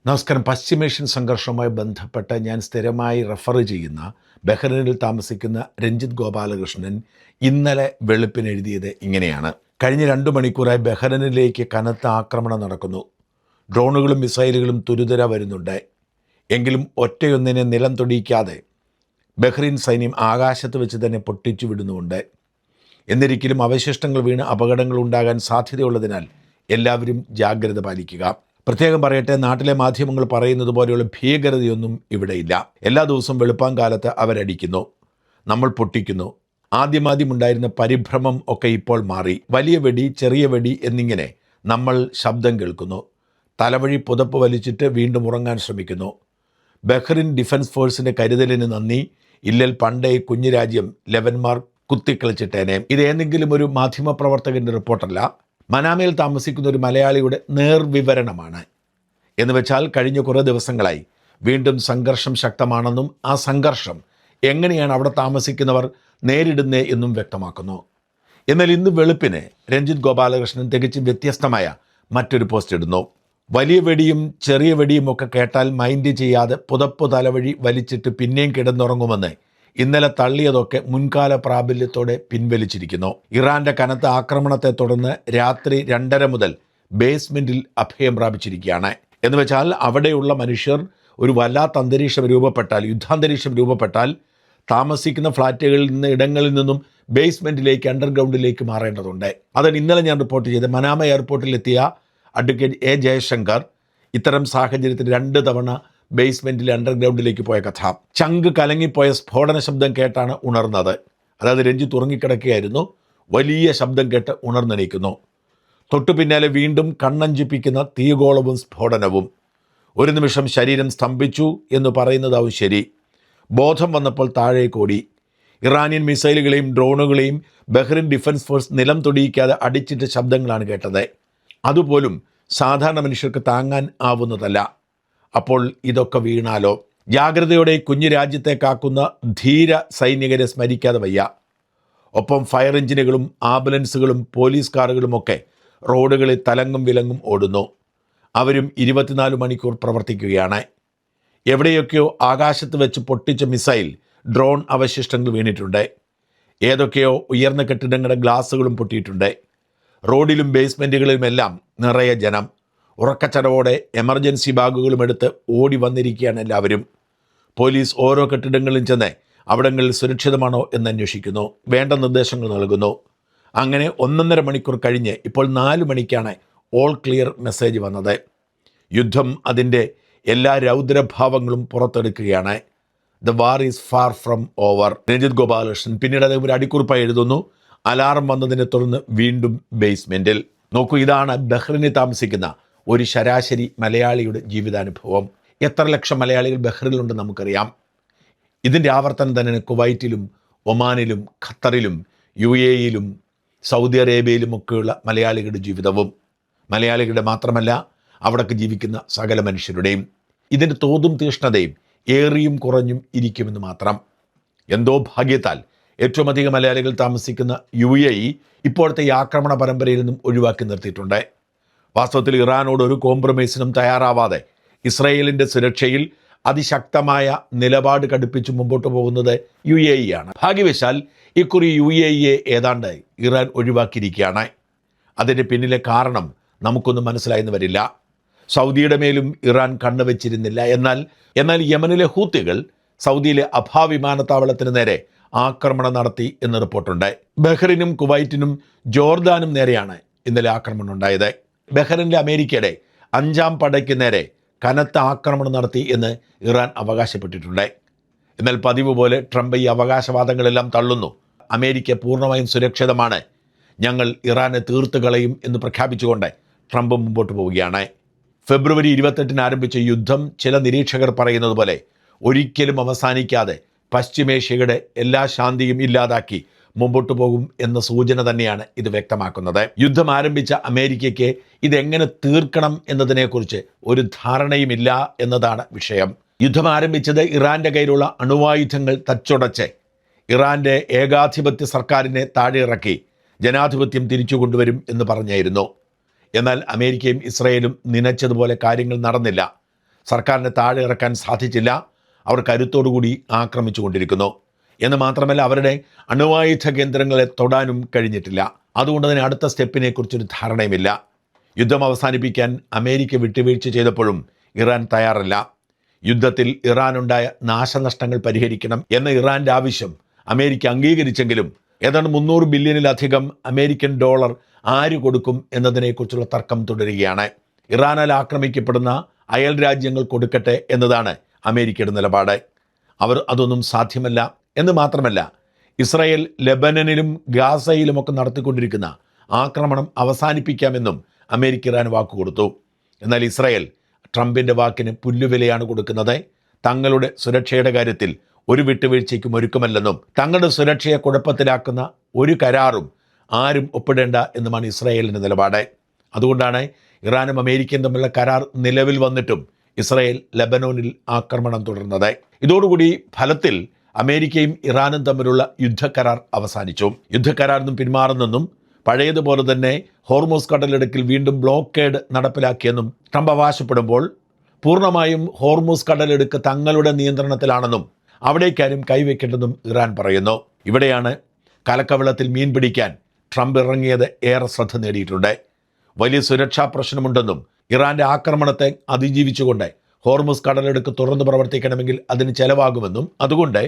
നമസ്കാരം. പശ്ചിമേഷ്യൻ സംഘർഷവുമായി ബന്ധപ്പെട്ട് ഞാൻ സ്ഥിരമായി റെഫർ ചെയ്യുന്ന ബഹ്റൈനിൽ താമസിക്കുന്ന രഞ്ജിത്ത് ഗോപാലകൃഷ്ണൻ ഇന്നലെ വെളുപ്പിന് എഴുതിയത് ഇങ്ങനെയാണ്. കഴിഞ്ഞ 2 മണിക്കൂറായി ബഹ്റൈനിലേക്ക് കനത്ത ആക്രമണം നടക്കുന്നു. ഡ്രോണുകളും മിസൈലുകളും തുരുതുര വരുന്നുണ്ട്. എങ്കിലും ഒറ്റയൊന്നിനെ നിലം തൊടിയിക്കാതെ ബഹ്റൈൻ സൈന്യം ആകാശത്ത് വെച്ച് തന്നെ പൊട്ടിച്ചു വിടുന്നുമുണ്ട്. എന്നിരിക്കലും അവശിഷ്ടങ്ങൾ വീണ് അപകടങ്ങൾ ഉണ്ടാകാൻ സാധ്യതയുള്ളതിനാൽ എല്ലാവരും ജാഗ്രത പാലിക്കുക. പ്രത്യേകം പറയട്ടെ, നാട്ടിലെ മാധ്യമങ്ങൾ പറയുന്നത് പോലെയുള്ള ഭീകരതയൊന്നും ഇവിടെയില്ല. എല്ലാ ദിവസവും വെളുപ്പാങ്കാലത്ത് അവരടിക്കുന്നു, നമ്മൾ പൊട്ടിക്കുന്നു. ആദ്യമാദ്യമുണ്ടായിരുന്ന പരിഭ്രമം ഒക്കെ ഇപ്പോൾ മാറി. വലിയ വെടി, ചെറിയ വെടി എന്നിങ്ങനെ നമ്മൾ ശബ്ദം കേൾക്കുന്നു. തലവഴി പുതപ്പ് വലിച്ചിട്ട് വീണ്ടും ഉറങ്ങാൻ ശ്രമിക്കുന്നു. ബഹ്റിൻ ഡിഫൻസ് ഫോഴ്സിൻ്റെ കരുതലിന് നന്ദി. ഇല്ലൽ പണ്ടേ കുഞ്ഞു രാജ്യം ലെവന്മാർ കുത്തിക്കളിച്ചിട്ടേനെ. ഇത് ഏതെങ്കിലും ഒരു മാധ്യമപ്രവർത്തകൻ്റെ റിപ്പോർട്ടല്ല, മനാമയിൽ താമസിക്കുന്ന ഒരു മലയാളിയുടെ നേർവിവരണമാണ്. എന്ന് വെച്ചാൽ കഴിഞ്ഞ കുറേ ദിവസങ്ങളായി വീണ്ടും സംഘർഷം ശക്തമാണെന്നും ആ സംഘർഷം എങ്ങനെയാണ് അവിടെ താമസിക്കുന്നവർ നേരിടുന്നത് എന്നും വ്യക്തമാക്കുന്നു. എന്നാൽ ഇന്ന് വെളുപ്പിന് രഞ്ജിത്ത് ഗോപാലകൃഷ്ണൻ തികച്ചും വ്യത്യസ്തമായ മറ്റൊരു പോസ്റ്റ് ഇടുന്നു. വലിയ വെടിയും ചെറിയ വെടിയും ഒക്കെ കേട്ടാൽ മൈൻഡ് ചെയ്യാതെ പുതപ്പ് തലവഴി വലിച്ചിട്ട് പിന്നെയും കിടന്നുറങ്ങുമെന്ന് ഇന്നലെ തള്ളിയതൊക്കെ മുൻകാല പ്രാബല്യത്തോടെ പിൻവലിച്ചിരിക്കുന്നു. ഇറാന്റെ കനത്ത ആക്രമണത്തെ തുടർന്ന് രാത്രി 2:30 മുതൽ ബേസ്മെന്റിൽ അഭയം പ്രാപിച്ചിരിക്കുകയാണ്. എന്ന് വെച്ചാൽ അവിടെയുള്ള മനുഷ്യർ ഒരു വല്ലാത്ത അന്തരീക്ഷം രൂപപ്പെട്ടാൽ, യുദ്ധാന്തരീക്ഷം രൂപപ്പെട്ടാൽ താമസിക്കുന്ന ഫ്ലാറ്റുകളിൽ നിന്ന്, ഇടങ്ങളിൽ നിന്നും ബേസ്മെന്റിലേക്ക്, അണ്ടർഗ്രൗണ്ടിലേക്ക് മാറേണ്ടതുണ്ട്. അതാണ് ഇന്നലെ ഞാൻ റിപ്പോർട്ട് ചെയ്ത് മനാമ എയർപോർട്ടിലെത്തിയ അഡ്വക്കേറ്റ് എ ജയശങ്കർ ഇത്തരം സാഹചര്യത്തിൽ 2 തവണ ബേസ്മെൻറ്റിൽ അണ്ടർഗ്രൗണ്ടിലേക്ക് പോയ കഥ. ചങ്ക് കലങ്ങിപ്പോയ സ്ഫോടന ശബ്ദം കേട്ടാണ് ഉണർന്നത്. അതായത് രഞ്ജിത്ത് ഉറങ്ങിക്കിടക്കുകയായിരുന്നു. വലിയ ശബ്ദം കേട്ട് ഉണർന്നെണീക്കുന്നു. തൊട്ടു പിന്നാലെ വീണ്ടും കണ്ണഞ്ചിപ്പിക്കുന്ന തീഗോളവും സ്ഫോടനവും. ഒരു നിമിഷം ശരീരം സ്തംഭിച്ചു എന്ന് പറയുന്നതാവും ശരി. ബോധം വന്നപ്പോൾ താഴേക്കോടി. ഇറാനിയൻ മിസൈലുകളെയും ഡ്രോണുകളെയും ബഹ്റിൻ ഡിഫൻസ് ഫോഴ്സ് നിലം തൊടിയിക്കാതെ അടിച്ചിട്ട ശബ്ദങ്ങളാണ് കേട്ടത്. അതുപോലും സാധാരണ മനുഷ്യർക്ക് താങ്ങാൻ ആവുന്നതല്ല. അപ്പോൾ ഇതൊക്കെ വീണാലോ? ജാഗ്രതയോടെ കുഞ്ഞു രാജ്യത്തെ കാക്കുന്ന ധീര സൈനികരെ സ്മരിക്കാതെ വയ്യ. ഒപ്പം ഫയർ എഞ്ചിനുകളും ആംബുലൻസുകളും പോലീസ് കാറുകളുമൊക്കെ റോഡുകളിൽ തലങ്ങും വിലങ്ങും ഓടുന്നു. അവരും 24 മണിക്കൂർ പ്രവർത്തിക്കുകയാണ്. എവിടെയൊക്കെയോ ആകാശത്ത് വെച്ച് പൊട്ടിച്ച മിസൈൽ, ഡ്രോൺ അവശിഷ്ടങ്ങൾ വീണിട്ടുണ്ട്. ഏതൊക്കെയോ ഉയർന്ന കെട്ടിടങ്ങളുടെ ഗ്ലാസുകളും പൊട്ടിയിട്ടുണ്ട്. റോഡിലും ബേസ്മെൻറ്റുകളിലുമെല്ലാം നിറയെ ജനം. ഉറക്കച്ചടവോടെ എമർജൻസി ബാഗുകളും എടുത്ത് ഓടി വന്നിരിക്കുകയാണ് എല്ലാവരും. പോലീസ് ഓരോ കെട്ടിടങ്ങളിലും ചെന്ന് അവിടങ്ങളിൽ സുരക്ഷിതമാണോ എന്ന് അന്വേഷിക്കുന്നു, വേണ്ട നിർദ്ദേശങ്ങൾ നൽകുന്നു. അങ്ങനെ 1.5 മണിക്കൂർ കഴിഞ്ഞ് ഇപ്പോൾ 4 മണിക്കാണ് ഓൾ ക്ലിയർ മെസ്സേജ് വന്നത്. യുദ്ധം അതിൻ്റെ എല്ലാ രൗദ്രഭാവങ്ങളും പുറത്തെടുക്കുകയാണ്. The war is far from over. Ranjith Gopalakrishnan പിന്നീട് അദ്ദേഹം ഒരു അടിക്കുറിപ്പായി എഴുതുന്നു. അലാറം വന്നതിനെ തുടർന്ന് വീണ്ടും ബേസ്മെൻറ്റിൽ. നോക്കൂ, ഇതാണ് ബഹ്റിനിൽ താമസിക്കുന്ന ഒരു ശരാശരി മലയാളിയുടെ ജീവിതാനുഭവം. എത്ര ലക്ഷം മലയാളികൾ ബഹ്റിനിലുണ്ടെന്ന് നമുക്കറിയാം. ഇതിൻ്റെ ആവർത്തനം തന്നെ കുവൈറ്റിലും ഒമാനിലും ഖത്തറിലും UAE-യിലും സൗദി അറേബ്യയിലുമൊക്കെയുള്ള മലയാളികളുടെ ജീവിതവും, മലയാളികളുടെ മാത്രമല്ല അവിടൊക്കെ ജീവിക്കുന്ന സകല മനുഷ്യരുടെയും. ഇതിൻ്റെ തോതും തീഷ്ണതയും ഏറിയും കുറഞ്ഞും ഇരിക്കുമെന്ന് മാത്രം. എന്തോ ഭാഗ്യത്താൽ ഏറ്റവും അധികം മലയാളികൾ താമസിക്കുന്ന UAE ഇപ്പോഴത്തെ ഈ ആക്രമണ പരമ്പരയിൽ നിന്നും ഒഴിവാക്കി നിർത്തിയിട്ടുണ്ട്. വാസ്തവത്തിൽ ഇറാനോട് ഒരു കോംപ്രമൈസിനും തയ്യാറാവാതെ ഇസ്രയേലിൻ്റെ സുരക്ഷയിൽ അതിശക്തമായ നിലപാട് കടുപ്പിച്ച് മുമ്പോട്ട് പോകുന്നത് UAE ആണ്. ഭാഗ്യവശാൽ ഇക്കുറി UAE-യെ ഏതാണ്ട് ഇറാൻ ഒഴിവാക്കിയിരിക്കുകയാണ്. അതിൻ്റെ പിന്നിലെ കാരണം നമുക്കൊന്നും മനസ്സിലായെന്ന് വരില്ല. സൗദിയുടെ മേലും ഇറാൻ കണ്ണുവെച്ചിരുന്നില്ല. എന്നാൽ യമനിലെ ഹൂത്തികൾ സൗദിയിലെ അബാ വിമാനത്താവളത്തിന് നേരെ ആക്രമണം നടത്തി എന്ന് റിപ്പോർട്ടുണ്ട്. ബഹ്റിനും കുവൈറ്റിനും ജോർദാനും നേരെയാണ് ഇന്നലെ ആക്രമണം ഉണ്ടായത്. ബഹ്റിനിലെ അമേരിക്കയുടെ 5ാം പടയ്ക്ക് നേരെ കനത്ത ആക്രമണം നടത്തി എന്ന് ഇറാൻ അവകാശപ്പെട്ടിട്ടുണ്ട്. എന്നാൽ പതിവ് പോലെ ട്രംപ് ഈ അവകാശവാദങ്ങളെല്ലാം തള്ളുന്നു. അമേരിക്ക പൂർണ്ണമായും സുരക്ഷിതമാണ്, ഞങ്ങൾ ഇറാനെ തീർത്ത് കളയും എന്ന് പ്രഖ്യാപിച്ചുകൊണ്ട് ട്രംപ് മുമ്പോട്ട് പോവുകയാണ്. ഫെബ്രുവരി 28-ന് ആരംഭിച്ച യുദ്ധം ചില നിരീക്ഷകർ പറയുന്നത് പോലെ ഒരിക്കലും അവസാനിക്കാതെ പശ്ചിമേഷ്യയുടെ എല്ലാ ശാന്തിയും ഇല്ലാതാക്കി മുമ്പോട്ട് പോകും എന്ന സൂചന തന്നെയാണ് ഇത് വ്യക്തമാക്കുന്നത്. യുദ്ധം ആരംഭിച്ച അമേരിക്കയ്ക്ക് ഇതെങ്ങനെ തീർക്കണം എന്നതിനെക്കുറിച്ച് ഒരു ധാരണയുമില്ല എന്നതാണ് വിഷയം. യുദ്ധം ആരംഭിച്ചത് ഇറാൻ്റെ കയ്യിലുള്ള അണുവായുധങ്ങൾ തച്ചുടച്ച് ഇറാൻ്റെ ഏകാധിപത്യ സർക്കാരിനെ താഴെ ഇറക്കി ജനാധിപത്യം തിരിച്ചു കൊണ്ടുവരും എന്ന് പറഞ്ഞായിരുന്നു. എന്നാൽ അമേരിക്കയും ഇസ്രയേലും നനച്ചതുപോലെ കാര്യങ്ങൾ നടന്നില്ല. സർക്കാരിനെ താഴെ ഇറക്കാൻ സാധിച്ചില്ല. അവർ കരുത്തോടുകൂടി ആക്രമിച്ചുകൊണ്ടിരിക്കുന്നു. എന്ന് മാത്രമല്ല, അവരുടെ അണുവായുധ കേന്ദ്രങ്ങളെ തൊടാനും കഴിഞ്ഞിട്ടില്ല. അതുകൊണ്ട് തന്നെ അടുത്ത സ്റ്റെപ്പിനെ കുറിച്ചൊരു ധാരണയുമില്ല. യുദ്ധം അവസാനിപ്പിക്കാൻ അമേരിക്ക വിട്ടുവീഴ്ച ചെയ്തപ്പോഴും ഇറാൻ തയ്യാറല്ല. യുദ്ധത്തിൽ ഇറാനുണ്ടായ നാശനഷ്ടങ്ങൾ പരിഹരിക്കണം എന്ന ഇറാന്റെ ആവശ്യം അമേരിക്ക അംഗീകരിച്ചെങ്കിലും ഏതാണ്ട് 300 ബില്യണിലധികം അമേരിക്കൻ ഡോളർ ആര് കൊടുക്കും എന്നതിനെക്കുറിച്ചുള്ള തർക്കം തുടരുകയാണ്. ഇറാനാൽ ആക്രമിക്കപ്പെടുന്ന അയൽ രാജ്യങ്ങൾ കൊടുക്കട്ടെ എന്നതാണ് അമേരിക്കയുടെ നിലപാട്. അവർ അതൊന്നും സാധ്യമല്ല എന്ന് മാത്രമല്ല, ഇസ്രായേൽ ലെബനനിലും ഗാസയിലുമൊക്കെ നടത്തിക്കൊണ്ടിരിക്കുന്ന ആക്രമണം അവസാനിപ്പിക്കാമെന്നും അമേരിക്ക ഇറാൻ വാക്കുകൊടുത്തു. എന്നാൽ ഇസ്രായേൽ ട്രംപിൻ്റെ വാക്കിന് പുല്ലുവിലയാണ് കൊടുക്കുന്നത്. തങ്ങളുടെ സുരക്ഷയുടെ കാര്യത്തിൽ ഒരു വിട്ടുവീഴ്ചയ്ക്കും ഒരുക്കമല്ലെന്നും തങ്ങളുടെ സുരക്ഷയെ കുഴപ്പത്തിലാക്കുന്ന ഒരു കരാറും ആരും ഒപ്പിടേണ്ട എന്നുമാണ് ഇസ്രായേലിൻ്റെ നിലപാട്. അതുകൊണ്ടാണ് ഇറാനും അമേരിക്കയും തമ്മിലുള്ള കരാർ നിലവിൽ വന്നിട്ടും ഇസ്രായേൽ ലെബനോനിൽ ആക്രമണം തുടർന്നത്. ഇതോടുകൂടി ഫലത്തിൽ അമേരിക്കയും ഇറാനും തമ്മിലുള്ള യുദ്ധക്കരാർ അവസാനിച്ചു. യുദ്ധക്കരാറിൽ നിന്നും പിന്മാറുന്നെന്നും പഴയതുപോലെ തന്നെ ഹോർമൂസ് കടലിടുക്കിൽ വീണ്ടും ബ്ലോക്കേഡ് നടപ്പിലാക്കിയെന്നും ട്രംപ് അവകാശപ്പെടുമ്പോൾ പൂർണ്ണമായും ഹോർമൂസ് കടലിടുക്ക് തങ്ങളുടെ നിയന്ത്രണത്തിലാണെന്നും അവിടേക്കാരും കൈവയ്ക്കേണ്ടെന്നും ഇറാൻ പറയുന്നു. ഇവിടെയാണ് കലക്കവെള്ളത്തിൽ മീൻ പിടിക്കാൻ ട്രംപ് ഇറങ്ങിയത് ഏറെ ശ്രദ്ധ നേടിയിട്ടുണ്ട്. വലിയ സുരക്ഷാ പ്രശ്നമുണ്ടെന്നും ഇറാന്റെ ആക്രമണത്തെ അതിജീവിച്ചുകൊണ്ട് ഹോർമൂസ് കടലിടുക്ക് തുറന്നു പ്രവർത്തിക്കണമെങ്കിൽ അതിന് ചെലവാകുമെന്നും അതുകൊണ്ട്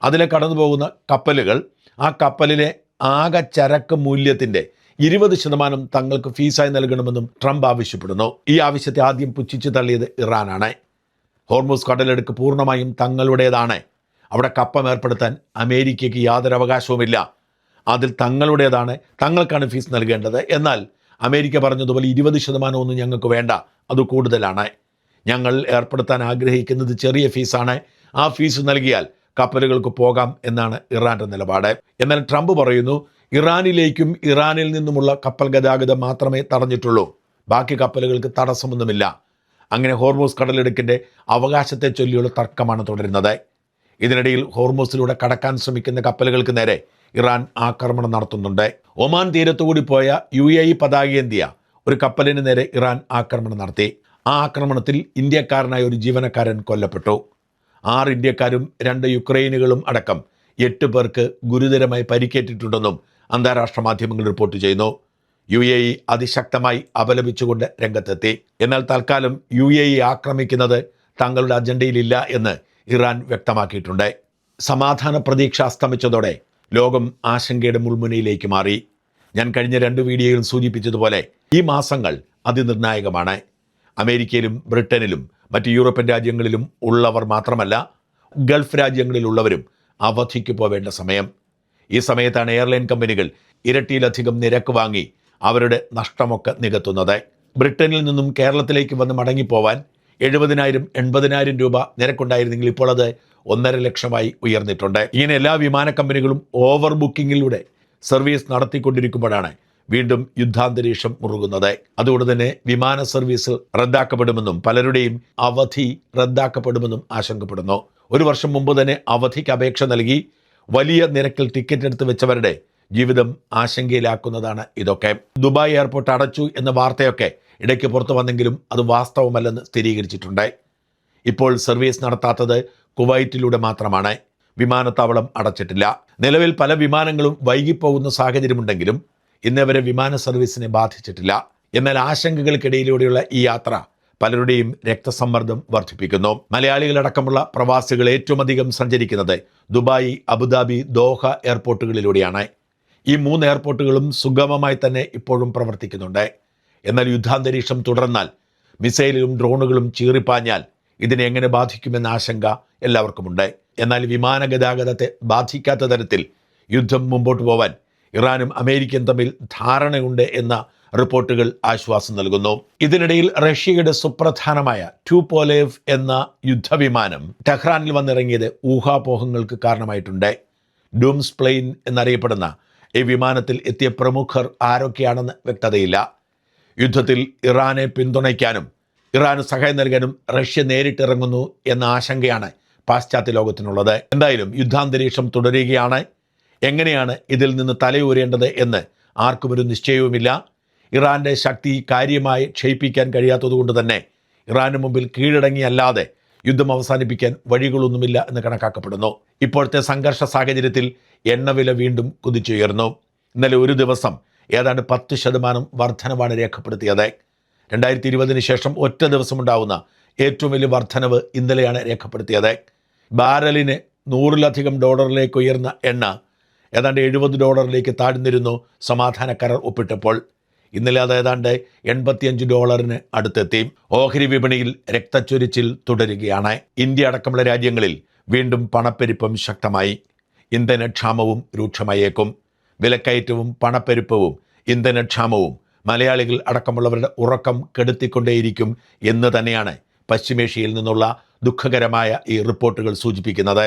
അതിലെ കടന്നു പോകുന്ന കപ്പലുകൾ ആ കപ്പലിലെ ആകെ ചരക്ക് മൂല്യത്തിൻ്റെ 20% തങ്ങൾക്ക് ഫീസായി നൽകണമെന്നും ട്രംപ് ആവശ്യപ്പെടുന്നു. ഈ ആവശ്യത്തെ ആദ്യം പുച്ഛിച്ചു തള്ളിയത് ഇറാനാണ്. ഹോർമൂസ് കടലിടുക്ക് പൂർണ്ണമായും തങ്ങളുടേതാണ്. അവിടെ കപ്പം ഏർപ്പെടുത്താൻ അമേരിക്കയ്ക്ക് യാതൊരു അവകാശവുമില്ല. അതിൽ തങ്ങളുടേതാണ്, തങ്ങൾക്കാണ് ഫീസ് നൽകേണ്ടത്. എന്നാൽ അമേരിക്ക പറഞ്ഞതുപോലെ 20% ഒന്നും ഞങ്ങൾക്ക് വേണ്ട, അത് കൂടുതലാണ്. ഞങ്ങൾ ഏർപ്പെടുത്താൻ ആഗ്രഹിക്കുന്നത് ചെറിയ ഫീസാണ്. ആ ഫീസ് നൽകിയാൽ കപ്പലുകൾക്ക് പോകാം എന്നാണ് ഇറാന്റെ നിലപാട്. എന്നാൽ ട്രംപ് പറയുന്നു ഇറാനിലേക്കും ഇറാനിൽ നിന്നുമുള്ള കപ്പൽ ഗതാഗതം മാത്രമേ തടഞ്ഞിട്ടുള്ളൂ, ബാക്കി കപ്പലുകൾക്ക് തടസ്സമൊന്നുമില്ല. അങ്ങനെ ഹോർമൂസ് കടലിടുക്കിൻ്റെ അവകാശത്തെ ചൊല്ലിയുള്ള തർക്കമാണ് തുടരുന്നത്. ഇതിനിടയിൽ ഹോർമൂസിലൂടെ കടക്കാൻ ശ്രമിക്കുന്ന കപ്പലുകൾക്ക് നേരെ ഇറാൻ ആക്രമണം നടത്തുന്നുണ്ട്. ഒമാൻ തീരത്തുകൂടി പോയ UAE പതാകയേന്തിയ ഒരു കപ്പലിന് നേരെ ഇറാൻ ആക്രമണം നടത്തി. ആ ആക്രമണത്തിൽ ഇന്ത്യക്കാരനായ ഒരു ജീവനക്കാരൻ കൊല്ലപ്പെട്ടു. 6 ഇന്ത്യക്കാരും 2 യുക്രൈനുകളും അടക്കം 8 പേർക്ക് ഗുരുതരമായി പരിക്കേറ്റിട്ടുണ്ടെന്നും അന്താരാഷ്ട്ര മാധ്യമങ്ങൾ റിപ്പോർട്ട് ചെയ്യുന്നു. UAE അതിശക്തമായി അപലപിച്ചുകൊണ്ട് രംഗത്തെത്തി. എന്നാൽ തൽക്കാലം UAE ആക്രമിക്കുന്നത് തങ്ങളുടെ അജണ്ടയിലില്ല എന്ന് ഇറാൻ വ്യക്തമാക്കിയിട്ടുണ്ട്. സമാധാന പ്രതീക്ഷ അസ്തമിച്ചതോടെ ലോകം ആശങ്കയുടെ മുൾമുനയിലേക്ക് മാറി. ഞാൻ കഴിഞ്ഞ 2 വീഡിയോയിൽ സൂചിപ്പിച്ചതുപോലെ ഈ മാസങ്ങൾ അതിനിർണായകമാണ്. അമേരിക്കയിലും ബ്രിട്ടനിലും മറ്റ് യൂറോപ്യൻ രാജ്യങ്ങളിലും ഉള്ളവർ മാത്രമല്ല, ഗൾഫ് രാജ്യങ്ങളിലുള്ളവരും അവധിക്ക് പോവേണ്ട സമയം. ഈ സമയത്താണ് എയർലൈൻ കമ്പനികൾ ഇരട്ടിയിലധികം നിരക്ക് വാങ്ങി അവരുടെ നഷ്ടമൊക്കെ നികത്തുന്നത്. ബ്രിട്ടനിൽ നിന്നും കേരളത്തിലേക്ക് വന്ന് മടങ്ങിപ്പോവാൻ 70,000 80,000 രൂപ നിരക്കുണ്ടായിരുന്നെങ്കിൽ ഇപ്പോൾ അത് 1.5 ലക്ഷമായി ഉയർന്നിട്ടുണ്ട്. ഇങ്ങനെ എല്ലാ വിമാന കമ്പനികളും ഓവർ ബുക്കിങ്ങിലൂടെ സർവീസ് നടത്തിക്കൊണ്ടിരിക്കുമ്പോഴാണ് വീണ്ടും യുദ്ധാന്തരീക്ഷം മുറുകുന്നത്. അതുകൊണ്ട് തന്നെ വിമാന സർവീസ് റദ്ദാക്കപ്പെടുമെന്നും പലരുടെയും അവധി റദ്ദാക്കപ്പെടുമെന്നും ആശങ്കപ്പെടുന്നു. 1 വർഷം മുമ്പ് തന്നെ അവധിക്ക് അപേക്ഷ നൽകി വലിയ നിരക്കിൽ ടിക്കറ്റ് എടുത്ത് വെച്ചവരുടെ ജീവിതം ആശങ്കയിലാക്കുന്നതാണ് ഇതൊക്കെ. ദുബായ് എയർപോർട്ട് അടച്ചു എന്ന വാർത്തയൊക്കെ ഇടയ്ക്ക് പുറത്തു വന്നെങ്കിലും അത് വാസ്തവമല്ലെന്ന് സ്ഥിരീകരിച്ചിട്ടുണ്ട്. ഇപ്പോൾ സർവീസ് നടത്താത്തത് കുവൈറ്റിലൂടെ മാത്രമാണ്. വിമാനത്താവളം അടച്ചിട്ടില്ല. നിലവിൽ പല വിമാനങ്ങളും വൈകിപ്പോകുന്ന സാഹചര്യമുണ്ടെങ്കിലും ഇന്നവരെ വിമാന സർവീസിനെ ബാധിച്ചിട്ടില്ല. എന്നാൽ ആശങ്കകൾക്കിടയിലൂടെയുള്ള ഈ യാത്ര പലരുടെയും രക്തസമ്മർദ്ദം വർദ്ധിപ്പിക്കുന്നു. മലയാളികളടക്കമുള്ള പ്രവാസികൾ ഏറ്റവും അധികം സഞ്ചരിക്കുന്നത് ദുബായ്, അബുദാബി, ദോഹ എയർപോർട്ടുകളിലൂടെയാണ്. ഈ 3 എയർപോർട്ടുകളും സുഗമമായി തന്നെ ഇപ്പോഴും പ്രവർത്തിക്കുന്നുണ്ട്. എന്നാൽ യുദ്ധാന്തരീക്ഷം തുടർന്നാൽ, മിസൈലുകളും ഡ്രോണുകളും ചീറിപ്പാഞ്ഞാൽ ഇതിനെ എങ്ങനെ ബാധിക്കുമെന്ന ആശങ്ക എല്ലാവർക്കുമുണ്ട്. എന്നാൽ വിമാന ഗതാഗതത്തെ ബാധിക്കാത്ത തരത്തിൽ യുദ്ധം മുമ്പോട്ട് പോവാൻ ഇറാനും അമേരിക്കയും തമ്മിൽ ധാരണയുണ്ട് എന്ന റിപ്പോർട്ടുകൾ ആശ്വാസം നൽകുന്നു. ഇതിനിടയിൽ റഷ്യയുടെ സുപ്രധാനമായ ടുപോലേവ് എന്ന യുദ്ധവിമാനം ടെഹ്റാനിൽ വന്നിറങ്ങിയത് ഊഹാപോഹങ്ങൾക്ക് കാരണമായിട്ടുണ്ട്. ഡൂംസ് പ്ലെയിൻ എന്നറിയപ്പെടുന്ന ഈ വിമാനത്തിൽ എത്തിയ പ്രമുഖർ ആരൊക്കെയാണെന്ന് വ്യക്തതയില്ല. യുദ്ധത്തിൽ ഇറാനെ പിന്തുണയ്ക്കാനും ഇറാന് സഹായം നൽകാനും റഷ്യ നേരിട്ടിറങ്ങുന്നു എന്ന ആശങ്കയാണ് പാശ്ചാത്യ ലോകത്തിനുള്ളത്. എന്തായാലും യുദ്ധാന്തരീക്ഷം തുടരുകയാണ്. എങ്ങനെയാണ് ഇതിൽ നിന്ന് തലയൂരേണ്ടത് എന്ന് ആർക്കും ഒരു നിശ്ചയവുമില്ല. ഇറാൻ്റെ ശക്തി കാര്യമായി ക്ഷയിപ്പിക്കാൻ കഴിയാത്തതുകൊണ്ട് തന്നെ ഇറാന് മുമ്പിൽ കീഴടങ്ങിയല്ലാതെ യുദ്ധം അവസാനിപ്പിക്കാൻ വഴികളൊന്നുമില്ല എന്ന് കണക്കാക്കപ്പെടുന്നു. ഇപ്പോഴത്തെ സംഘർഷ സാഹചര്യത്തിൽ എണ്ണവില വീണ്ടും കുതിച്ചുയർന്നു. ഇന്നലെ ഒരു ദിവസം ഏതാണ്ട് 10% വർധനവാണ് രേഖപ്പെടുത്തിയത്. 2020 ശേഷം ഒറ്റ ദിവസമുണ്ടാവുന്ന ഏറ്റവും വലിയ വർധനവ് ഇന്നലെയാണ് രേഖപ്പെടുത്തിയത്. ബാരലിന് $100 ഉയർന്ന എണ്ണ ഏതാണ്ട് $70 താഴ്ന്നിരുന്നു സമാധാന കരാർ ഒപ്പിട്ടപ്പോൾ. ഇന്നലെ അത് ഏതാണ്ട് $85 അടുത്തെത്തി. ഓഹരി വിപണിയിൽ രക്തച്ചൊരിച്ചിൽ തുടരുകയാണ്. ഇന്ത്യ അടക്കമുള്ള രാജ്യങ്ങളിൽ വീണ്ടും പണപ്പെരുപ്പം ശക്തമായി. ഇന്ധനക്ഷാമവും രൂക്ഷമായേക്കും. വിലക്കയറ്റവും പണപ്പെരുപ്പവും ഇന്ധനക്ഷാമവും മലയാളികൾ അടക്കമുള്ളവരുടെ ഉറക്കം കെടുത്തിക്കൊണ്ടേയിരിക്കും എന്ന് തന്നെയാണ് പശ്ചിമേഷ്യയിൽ നിന്നുള്ള ദുഃഖകരമായ ഈ റിപ്പോർട്ടുകൾ സൂചിപ്പിക്കുന്നത്.